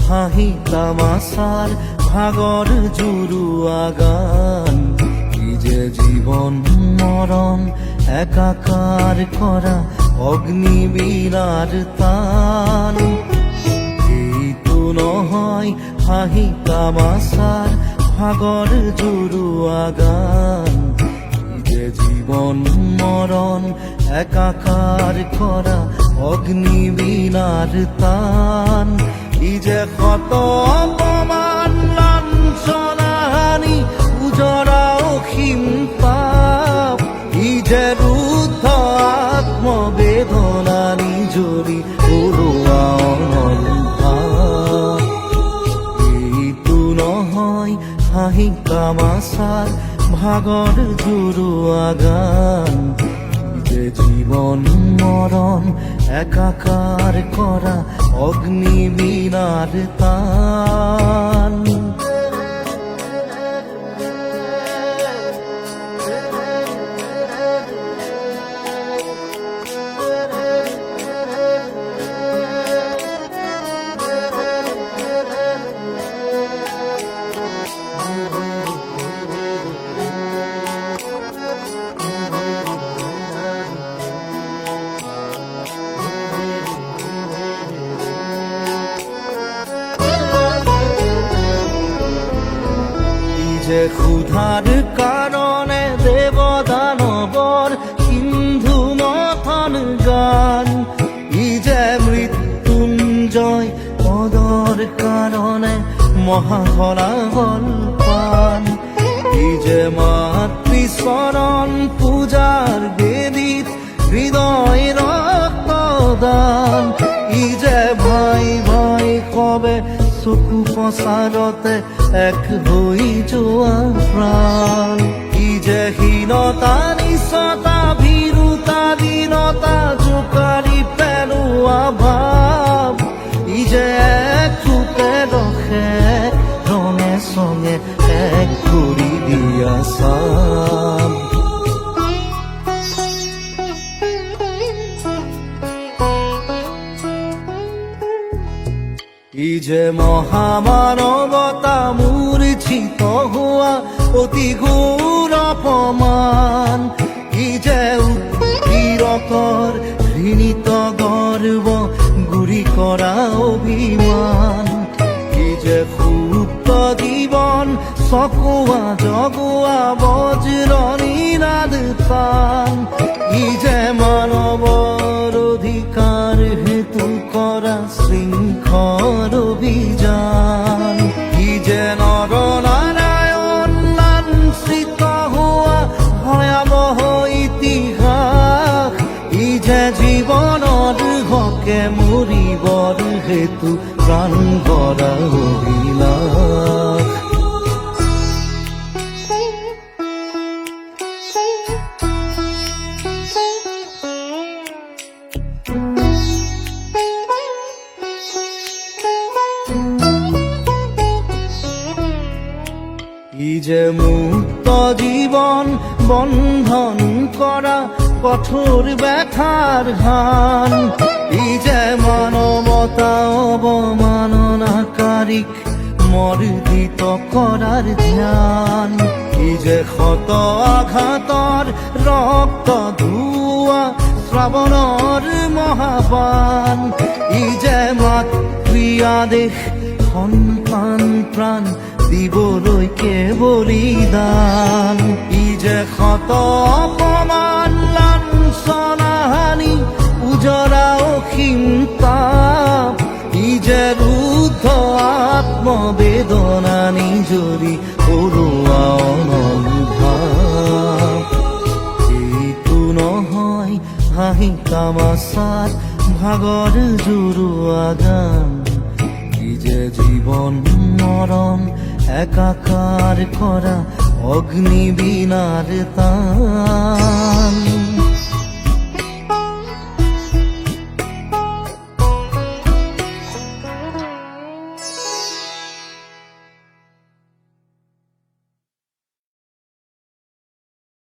হাঁহি তামাশার ভাগর জুড়ুয়া গান। কি যে জীবন মরণ একাকার করা অগ্নিবীণার তান। এই তো নহয় হাঁহি তামাশার ভাগর জুড়ুয়া গান। কি যে জীবন মরণ একাকার করা অগ্নিবীণার তান। ই যে কত অপমান লাঞ্ছনাহানি উজরা অসীম পাপ। ই যে রুদ্ধ আত্মবেদনা নিজরি ওলোৱা অনল ভাৱ। এইটো নহয় হাঁহি তামাশাৰ ভাগৰ জুৰুৱা গান। যে জীবন মরণ একাকার করা অগ্নিবীণার তান। যে ক্ষুধার কারণে দেবদানবর সিন্ধু মথন গান। ই যে মৃত্যুঞ্জয় পদর কারণে মহাহলাহল পান। ই যে মাতৃচরণ পূজার বেদিত হৃদয় রক্তদান। ই যে ভাই ভাই কবে চকু পচাৰতে এক হৈ যোৱা প্ৰাণ। ই যে হীনতা নিচতা ভীৰুতা দীনতা জোকাৰি পেলোৱা ভাৱ। ই যে এক ৰূপে ৰখে ৰঙে চঙে এক কৰি দিয়া চাম। ই যে মহামানৱতা মূৰ্ছিত হোৱা অতি ঘোৰ অপমান। ই যে উৎপীড়কৰ ঘৃণিত গৰ্ব গুৰি কৰা অভিমান। ই যে সুপ্ত জীৱন চকোৱা জগোৱা বজ্ৰ নিনাদ তান। ই যে মানৱৰ অধিকাৰ হেতু কৰা শৃংখল অভিযান। ই যে নৰ নাৰায়ণ লাঞ্ছিত হোৱা ভয়াৱহ ইতিহাস। ই যে জীৱনৰ হকে মৰিবৰ হেতু প্ৰাণ গৰা অভিলাষ। ই যে মুক্ত জীবন বন্ধন করা কঠোর ব্যথার হান। ই যে মানবতা অবমাননাকারীক মর্দিত করার ধ্যান। ই যে ক্ষত আঘাতৰ রক্ত ধোৱা শ্রাবণৰ মহাপান। ই যে মাতৃআদেশ সন্তান প্ৰাণ দিবলৈকে বলিদান। ই যে ক্ষত অপমান লাঞ্ছনাহানি উজৰা অসীম তাপ। ই যে ৰুদ্ধ আত্মবেদনা নিজৰি ওলোৱা অনল ভাৱ। এইটো নহয় হাঁহি তামাশাৰ ভাগৰ জুৰুৱা গান। কি যে জীবন মরণ একাকার করা অগ্নিবীণার তান।